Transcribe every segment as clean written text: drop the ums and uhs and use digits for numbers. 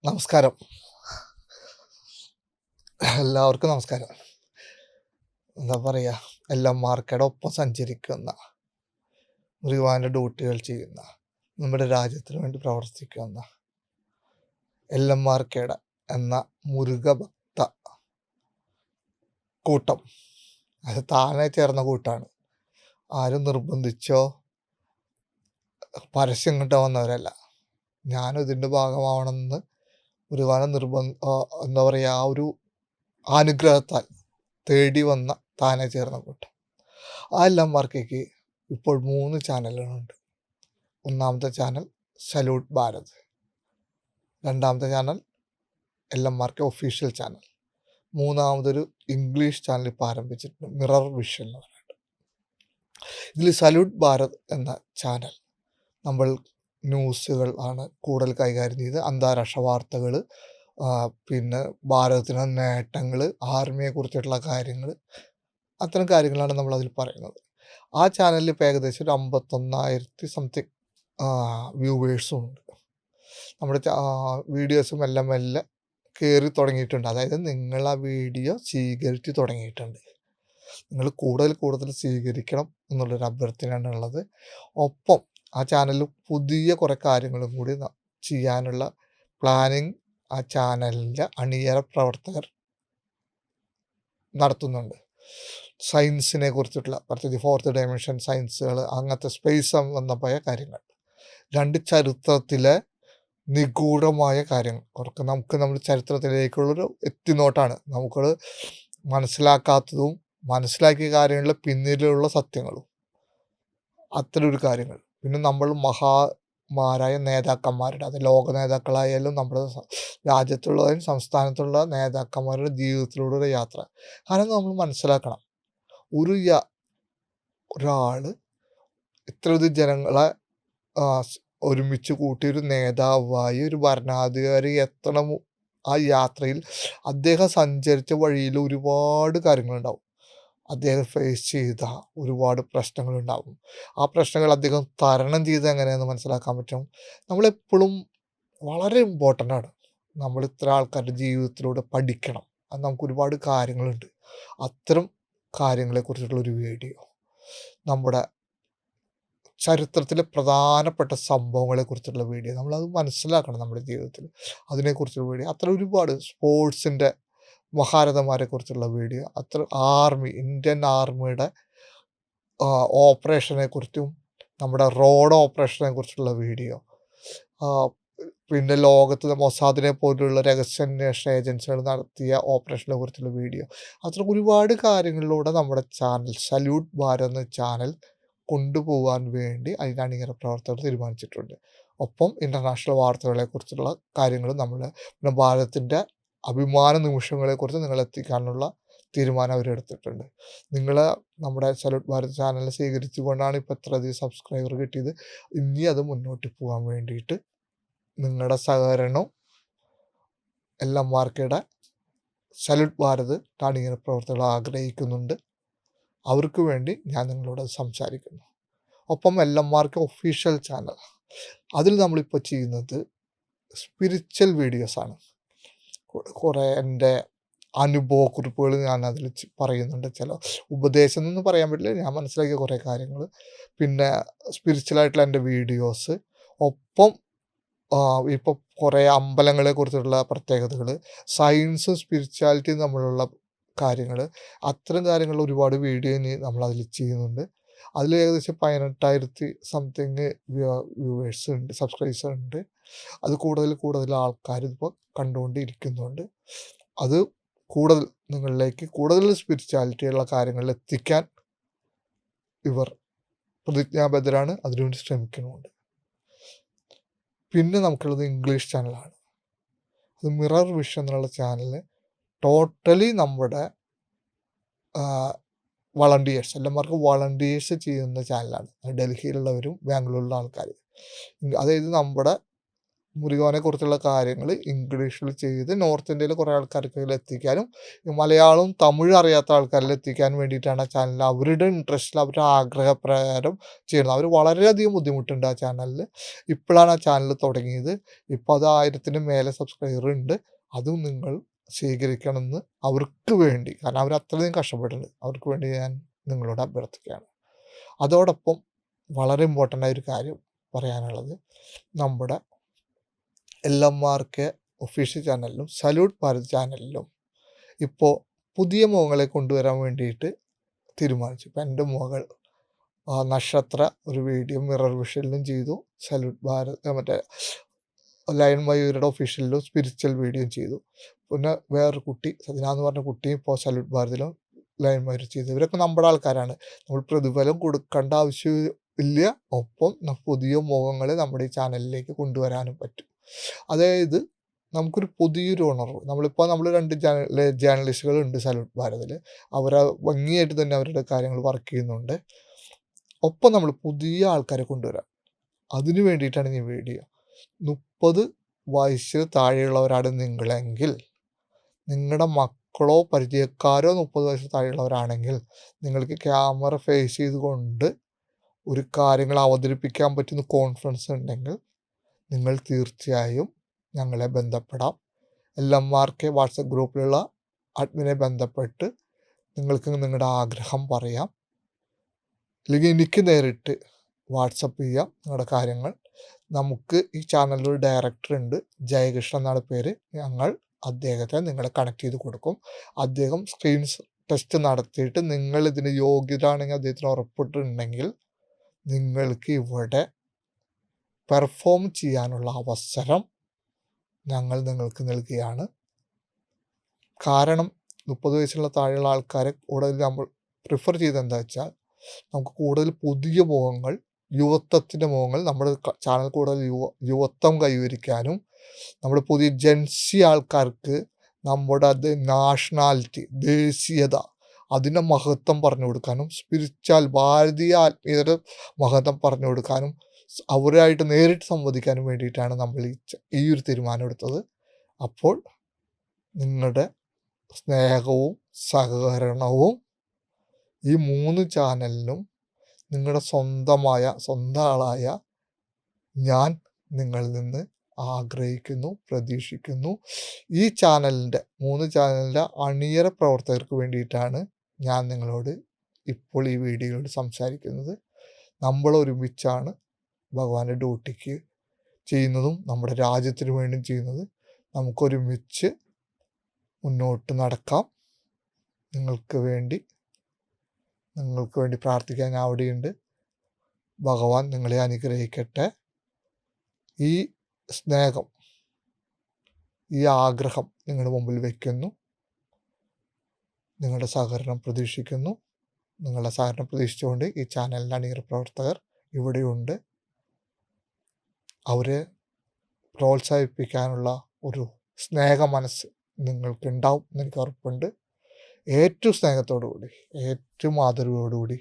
നമസ്കാരം. എല്ലാവർക്കും നമസ്കാരം. എന്താ പറയുക, എല്ലാം മാർക്കയുടെ ഒപ്പം സഞ്ചരിക്കുന്ന, ഒരുപാട് ഡ്യൂട്ടികൾ ചെയ്യുന്ന, നമ്മുടെ രാജ്യത്തിന് വേണ്ടി പ്രവർത്തിക്കുന്ന എല്ലാം മാർക്കയുടെ എന്ന മുരുക ഭക്ത കൂട്ടം. അത് താനെ ചേർന്ന കൂട്ടാണ്. ആരും നിർബന്ധിച്ചോ പരസ്യം കിട്ടാൻ വന്നവരല്ല. ഞാനും ഇതിൻ്റെ ഭാഗമാവണമെന്ന് ഒരുപാട് എന്താ പറയുക, ആ ഒരു അനുഗ്രഹത്താൽ തേടി വന്ന താനെ ചേർന്ന കൂട്ടം. ആ എല്ലാം മാർക്കയ്ക്ക് ഇപ്പോൾ 3 ചാനലുകളുണ്ട്. ഒന്നാമത്തെ ചാനൽ സല്യൂട്ട് ഭാരത്, രണ്ടാമത്തെ ചാനൽ എല്ലാം മാർക്ക് ഒഫീഷ്യൽ ചാനൽ, മൂന്നാമതൊരു ഇംഗ്ലീഷ് ചാനൽ ഇപ്പോൾ ആരംഭിച്ചിട്ടുണ്ട്, മിറർ വിഷൻ എന്ന് പറഞ്ഞിട്ട്. ഇതിൽ സല്യൂട്ട് ഭാരത് എന്ന ചാനൽ നമ്മൾ ന്യൂസുകൾ ആണ് കൂടുതൽ കൈകാര്യം ചെയ്ത്, അന്താരാഷ്ട്ര വാർത്തകൾ, പിന്നെ ഭാരതത്തിൻ്റെ നേട്ടങ്ങൾ, ആർമിയെക്കുറിച്ചിട്ടുള്ള കാര്യങ്ങൾ, അത്തരം കാര്യങ്ങളാണ് നമ്മളതിൽ പറയുന്നത്. ആ ചാനലിൽ ഇപ്പോൾ ഏകദേശം ഒരു 51,000 സംതിങ് വ്യൂവേഴ്സും ഉണ്ട്. നമ്മുടെ വീഡിയോസും എല്ലാം മെല്ലെ കയറി തുടങ്ങിയിട്ടുണ്ട്. അതായത് നിങ്ങൾ ആ വീഡിയോ സ്വീകരിച്ച് തുടങ്ങിയിട്ടുണ്ട്. നിങ്ങൾ കൂടുതൽ സ്വീകരിക്കണം എന്നുള്ളൊരു അഭ്യർത്ഥനയാണ് ഉള്ളത്. ഒപ്പം ആ ചാനലിൽ പുതിയ കുറേ കാര്യങ്ങളും കൂടി ചെയ്യാനുള്ള പ്ലാനിങ് ആ ചാനലിൻ്റെ അണിയറ പ്രവർത്തകർ നടത്തുന്നുണ്ട്. സയൻസിനെ കുറിച്ചിട്ടുള്ള, പ്രത്യേകിച്ച് ഫോർത്ത് ഡയമെൻഷൻ സയൻസുകൾ, അങ്ങനത്തെ സ്പേസ് സംബന്ധമായ കാര്യങ്ങൾ, 2 ചരിത്രത്തിലെ നിഗൂഢമായ കാര്യങ്ങൾ, നമുക്ക് നമ്മുടെ ചരിത്രത്തിലേക്കുള്ളൊരു എത്തിനോട്ടാണ്. നമുക്കത് മനസ്സിലാക്കാത്തതും മനസ്സിലാക്കിയ കാര്യങ്ങളുടെ പിന്നിലുള്ള സത്യങ്ങളും, അത്തരം ഒരു കാര്യങ്ങൾ. പിന്നെ നമ്മൾ മഹാന്മാരായ നേതാക്കന്മാരുടെ, അത് ലോക നേതാക്കളായാലും നമ്മുടെ രാജ്യത്തുള്ളവരും സംസ്ഥാനത്തുള്ള നേതാക്കന്മാരുടെ ജീവിതത്തിലൂടെ യാത്ര. കാരണം നമ്മൾ മനസ്സിലാക്കണം, ഒരാൾ ഇത്രയധികം ജനങ്ങളെ ഒരുമിച്ച് കൂട്ടി ഒരു നേതാവായി, ഒരു ഭരണാധികാരി എത്തണം. ആ യാത്രയിൽ അദ്ദേഹം സഞ്ചരിച്ച വഴിയിൽ ഒരുപാട് കാര്യങ്ങളുണ്ടാവും. അദ്ദേഹം ഫേസ് ചെയ്ത ഒരുപാട് പ്രശ്നങ്ങളുണ്ടാവും. ആ പ്രശ്നങ്ങൾ അദ്ദേഹം തരണം ചെയ്ത് എങ്ങനെയെന്ന് മനസ്സിലാക്കാൻ പറ്റും. നമ്മളെപ്പോഴും വളരെ ഇമ്പോർട്ടൻ്റ് ആണ്. നമ്മൾ ഇത്ര ആൾക്കാരുടെ ജീവിതത്തിലൂടെ പഠിക്കണം. അത് നമുക്ക് ഒരുപാട് കാര്യങ്ങളുണ്ട്. അത്തരം കാര്യങ്ങളെക്കുറിച്ചിട്ടുള്ളൊരു വീഡിയോ, നമ്മുടെ ചരിത്രത്തിലെ പ്രധാനപ്പെട്ട സംഭവങ്ങളെക്കുറിച്ചുള്ള വീഡിയോ, നമ്മളത് മനസ്സിലാക്കണം നമ്മുടെ ജീവിതത്തിൽ. അതിനെക്കുറിച്ചുള്ള വീഡിയോ, അത്ര ഒരുപാട് സ്പോർട്സിൻ്റെ മഹാരഥന്മാരെക്കുറിച്ചുള്ള വീഡിയോ, അത്ര ഇന്ത്യൻ ആർമിയുടെ ഓപ്പറേഷനെക്കുറിച്ചും, നമ്മുടെ റോഡ് ഓപ്പറേഷനെ കുറിച്ചുള്ള വീഡിയോ, പിന്നെ ലോകത്ത് മൊസാദിനെ പോലുള്ള രഹസ്യാന്വേഷണ ഏജൻസികൾ നടത്തിയ ഓപ്പറേഷനെ കുറിച്ചുള്ള വീഡിയോ, അത്ര ഒരുപാട് കാര്യങ്ങളിലൂടെ നമ്മുടെ ചാനൽ സല്യൂട്ട് ഭാരത് എന്ന ചാനൽ കൊണ്ടുപോകാൻ വേണ്ടി അതിൻ്റെ അണിയറ പ്രവർത്തകർ തീരുമാനിച്ചിട്ടുണ്ട്. ഒപ്പം ഇൻ്റർനാഷണൽ വാർത്തകളെക്കുറിച്ചുള്ള കാര്യങ്ങളും പിന്നെ ഭാരതത്തിൻ്റെ അഭിമാന നിമിഷങ്ങളെക്കുറിച്ച് നിങ്ങളെത്തിക്കാനുള്ള തീരുമാനം അവരെടുത്തിട്ടുണ്ട്. നമ്മുടെ സല്യൂട്ട് ഭാരത് ചാനൽ സ്വീകരിച്ചുകൊണ്ടാണ് ഇപ്പോൾ ഇത്രയധികം സബ്സ്ക്രൈബർ കിട്ടിയത്. ഇനി അത് മുന്നോട്ട് പോകാൻ വേണ്ടിയിട്ട് നിങ്ങളുടെ സഹകരണവും എല്ലാം മാർക്കയുടെ സല്യൂട്ട് ഭാരത് അണിയറ പ്രവർത്തകർ ആഗ്രഹിക്കുന്നുണ്ട്. അവർക്ക് വേണ്ടി ഞാൻ നിങ്ങളോട് സംസാരിക്കുന്നു. ഒപ്പം എല്ലാം മാർക്ക് ഒഫീഷ്യൽ ചാനൽ, അതിൽ നമ്മളിപ്പോൾ ചെയ്യുന്നത് സ്പിരിച്വൽ വീഡിയോസാണ്. കുറേ എൻ്റെ അനുഭവക്കുറിപ്പുകൾ ഞാൻ അതിൽ പറയുന്നുണ്ട്. ചില ഉപദേശം എന്നൊന്നും പറയാൻ പറ്റില്ല, ഞാൻ മനസ്സിലാക്കിയ കുറേ കാര്യങ്ങൾ. പിന്നെ സ്പിരിച്വലായിട്ടുള്ള എൻ്റെ വീഡിയോസ്, ഒപ്പം ഇപ്പോൾ കുറേ അമ്പലങ്ങളെക്കുറിച്ചുള്ള പ്രത്യേകതകൾ, സയൻസും സ്പിരിച്വാലിറ്റിയും തമ്മിലുള്ള കാര്യങ്ങൾ, അത്തരം കാര്യങ്ങൾ ഒരുപാട് വീഡിയോ ഇനി നമ്മളതിൽ ചെയ്യുന്നുണ്ട്. അതിൽ ഏകദേശം 18,000 സംതിങ് വ്യൂവേഴ്സ് ഉണ്ട്, സബ്സ്ക്രൈബേഴ്സ് ഉണ്ട്. അത് കൂടുതൽ ആൾക്കാർ ഇപ്പോൾ കണ്ടുകൊണ്ടിരിക്കുന്നുണ്ട്. അത് നിങ്ങളിലേക്ക് കൂടുതൽ സ്പിരിച്വാലിറ്റിയുള്ള കാര്യങ്ങളിൽ എത്തിക്കാൻ ഇവർ പ്രതിജ്ഞാബദ്ധരാണ്, അതിനുവേണ്ടി ശ്രമിക്കുന്നുമുണ്ട്. പിന്നെ നമുക്കുള്ളത് ഇംഗ്ലീഷ് ചാനലാണ്. അത് മിറർ വിഷൻ എന്നുള്ള ചാനൽ ടോട്ടലി നമ്മുടെ വളണ്ടിയേഴ്സ്, എല്ലാവർക്കും വളണ്ടിയേഴ്സ് ചെയ്യുന്ന ചാനലാണ്. ഡൽഹിയിലുള്ളവരും ബാംഗ്ലൂരിലുള്ള ആൾക്കാർ, അതായത് നമ്മുടെ മുരുകനെക്കുറിച്ചുള്ള കാര്യങ്ങൾ ഇംഗ്ലീഷിൽ ചെയ്ത് നോർത്ത് ഇന്ത്യയിൽ കുറേ ആൾക്കാർക്ക് എത്തിക്കാനും മലയാളവും തമിഴ് അറിയാത്ത ആൾക്കാരിൽ എത്തിക്കാൻ വേണ്ടിയിട്ടാണ് ആ ചാനൽ അവരുടെ ഇൻട്രസ്റ്റിൽ അവരുടെ ആഗ്രഹപ്രകാരം ചെയ്യുന്നത്. അവർ വളരെയധികം ബുദ്ധിമുട്ടുണ്ട് ആ ചാനലിൽ. ഇപ്പോഴാണ് ആ ചാനൽ തുടങ്ങിയത്. ഇപ്പോൾ അത് 1000-ന് മേലെ സബ്സ്ക്രൈബർ ഉണ്ട്. അതും നിങ്ങൾ സ്വീകരിക്കണമെന്ന് അവർക്ക് വേണ്ടി, കാരണം അവർ അത്രയും കഷ്ടപ്പെടുന്നുണ്ട്, അവർക്ക് വേണ്ടി ഞാൻ നിങ്ങളോട് അഭ്യർത്ഥിക്കുകയാണ്. അതോടൊപ്പം വളരെ ഇമ്പോർട്ടൻ്റ് ആയൊരു കാര്യം പറയാനുള്ളത്, നമ്മുടെ LMRK ഒഫീഷ്യൽ ചാനലിലും സല്യൂട്ട് ഭാരത് ചാനലിലും ഇപ്പോൾ പുതിയ മുഖങ്ങളെ കൊണ്ടുവരാൻ വേണ്ടിയിട്ട് തീരുമാനിച്ചു. ഇപ്പം എൻ്റെ മകൾ നക്ഷത്ര ഒരു വീഡിയോ മിറർ വിഷനിലും ചെയ്തു, സല്യൂട്ട് ഭാരത് മറ്റേ ലയൺ മയൂരുടെ ഒഫീഷ്യലിലും സ്പിരിച്വൽ വീഡിയോയും ചെയ്തു. പിന്നെ വേറൊരു കുട്ടി സജന എന്ന് പറഞ്ഞ കുട്ടി ഇപ്പോൾ സല്യൂട്ട് ഭാരതിലും ലയൺ മയൂർ ചെയ്തു. ഇവരൊക്കെ നമ്മുടെ ആൾക്കാരാണ്. നമ്മൾ പ്രതിഫലം കൊടുക്കേണ്ട ആവശ്യമില്ല. ഒപ്പം പുതിയ മുഖങ്ങളെ നമ്മുടെ ഈ ചാനലിലേക്ക് കൊണ്ടുവരാനും പറ്റും. അതായത് നമുക്കൊരു പുതിയൊരു ഉണർവ്. നമ്മൾ 2 ജേർണലിസ്റ്റുകളുണ്ട് സല്യൂട്ട് ഭാരതിൽ. അവർ ഭംഗിയായിട്ട് തന്നെ അവരുടെ കാര്യങ്ങൾ വർക്ക് ചെയ്യുന്നുണ്ട്. ഒപ്പം നമ്മൾ പുതിയ ആൾക്കാരെ കൊണ്ടുവരാം. അതിനു വേണ്ടിയിട്ടാണ് ഈ വീഡിയോ. 30 വയസ്സിന് താഴെയുള്ളവരാണ് നിങ്ങളെങ്കിൽ, നിങ്ങളുടെ മക്കളോ പരിചയക്കാരോ 30 വയസ്സിന് താഴെയുള്ളവരാണെങ്കിൽ, നിങ്ങൾക്ക് ക്യാമറ ഫേസ് ചെയ്തുകൊണ്ട് ഒരു കാര്യങ്ങൾ അവതരിപ്പിക്കാൻ പറ്റുന്ന കോൺഫിഡൻസ് ഉണ്ടെങ്കിൽ നിങ്ങൾ തീർച്ചയായും ഞങ്ങളെ ബന്ധപ്പെടാം. LMRK വാട്സപ്പ് ഗ്രൂപ്പിലുള്ള അഡ്മിനെ ബന്ധപ്പെട്ട് നിങ്ങൾക്ക് നിങ്ങളുടെ ആഗ്രഹം പറയാം. അല്ലെങ്കിൽ എനിക്ക് നേരിട്ട് വാട്സപ്പ് ചെയ്യാം നിങ്ങളുടെ കാര്യങ്ങൾ. നമുക്ക് ഈ ചാനലിലൊരു ഡയറക്ടർ ഉണ്ട്, ജയകൃഷ്ണൻ എന്നാണ് പേര്. ഞങ്ങൾ അദ്ദേഹത്തെ നിങ്ങളെ കണക്ട് ചെയ്ത് കൊടുക്കും. അദ്ദേഹം സ്ക്രീൻ ടെസ്റ്റ് നടത്തിയിട്ട് നിങ്ങൾ ഇതിന് യോഗ്യരാണെങ്കിൽ അദ്ദേഹത്തിന് ഉറപ്പിട്ടുണ്ടെങ്കിൽ നിങ്ങൾക്ക് ഇവിടെ പെർഫോം ചെയ്യാനുള്ള അവസരം ഞങ്ങൾ നിങ്ങൾക്ക് നൽകുകയാണ്. കാരണം 30 വയസ്സുള്ള താഴെയുള്ള ആൾക്കാരെ കൂടുതൽ നമ്മൾ പ്രിഫർ ചെയ്തെന്താ വെച്ചാൽ, നമുക്ക് കൂടുതൽ പുതിയ മുഖങ്ങൾ, യുവത്വത്തിൻ്റെ മുഖങ്ങൾ, നമ്മുടെ ചാനൽ കൂടുതൽ യുവത്വം കൈവരിക്കാനും, നമ്മുടെ പുതിയ ജെൻസി ആൾക്കാർക്ക് നമ്മുടെ നാഷണാലിറ്റി, ദേശീയത, അതിൻ്റെ മഹത്വം പറഞ്ഞു കൊടുക്കാനും, സ്പിരിച്വൽ ഭാരതീയ ആത്മീയതയുടെ മഹത്വം പറഞ്ഞു കൊടുക്കാനും, അവരായിട്ട് നേരിട്ട് സംവദിക്കാനും വേണ്ടിയിട്ടാണ് നമ്മൾ ഈ ഒരു തീരുമാനം എടുത്തത്. അപ്പോൾ നിങ്ങളുടെ സ്നേഹവും സഹകരണവും ഈ 3 ചാനലിനും നിങ്ങളുടെ സ്വന്തം ആളായ ഞാൻ നിങ്ങളിൽ നിന്ന് ആഗ്രഹിക്കുന്നു, പ്രതീക്ഷിക്കുന്നു. ഈ 3 ചാനലിൻ്റെ അണിയറ പ്രവർത്തകർക്ക് വേണ്ടിയിട്ടാണ് ഞാൻ നിങ്ങളോട് ഇപ്പോൾ ഈ വീഡിയോയിൽ സംസാരിക്കുന്നത്. നമ്മൾ ഒരുമിച്ചാണ് ഭഗവാന്റെ ഡ്യൂട്ടിക്ക് ചെയ്യുന്നതും നമ്മുടെ രാജ്യത്തിന് വേണ്ടി ചെയ്യുന്നത്. നമുക്കൊരുമിച്ച് മുന്നോട്ട് നടക്കാം. നിങ്ങൾക്ക് വേണ്ടി പ്രാർത്ഥിക്കാൻ ഞാൻ അവിടെയുണ്ട്. ഭഗവാൻ നിങ്ങളെ അനുഗ്രഹിക്കട്ടെ. ഈ സ്നേഹം, ഈ ആഗ്രഹം നിങ്ങളുടെ മുമ്പിൽ വയ്ക്കുന്നു. നിങ്ങളുടെ സഹകരണം പ്രതീക്ഷിക്കുന്നു. നിങ്ങളുടെ സഹകരണം പ്രതീക്ഷിച്ചുകൊണ്ട് ഈ ചാനലിൻ്റെ അണിയറ പ്രവർത്തകർ ഇവിടെയുണ്ട്. അവരെ പ്രോത്സാഹിപ്പിക്കാനുള്ള ഒരു സ്നേഹ മനസ്സ് നിങ്ങൾക്കുണ്ടാവും എന്നെനിക്ക് ഉറപ്പുണ്ട്. ഏറ്റവും സ്നേഹത്തോടുകൂടി, ഏറ്റവും ആദരവോടുകൂടി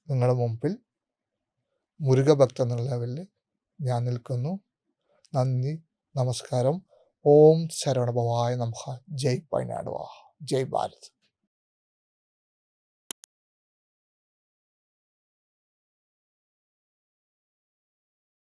നിങ്ങളുടെ മുമ്പിൽ മുരുകഭക്തൻ എന്നുള്ള ലെവലിൽ ഞാൻ നിൽക്കുന്നു. നന്ദി, നമസ്കാരം. ഓം ശരവണഭവായ നമഃ. ജയ് വയനാട്, ജയ് ഭാരത്.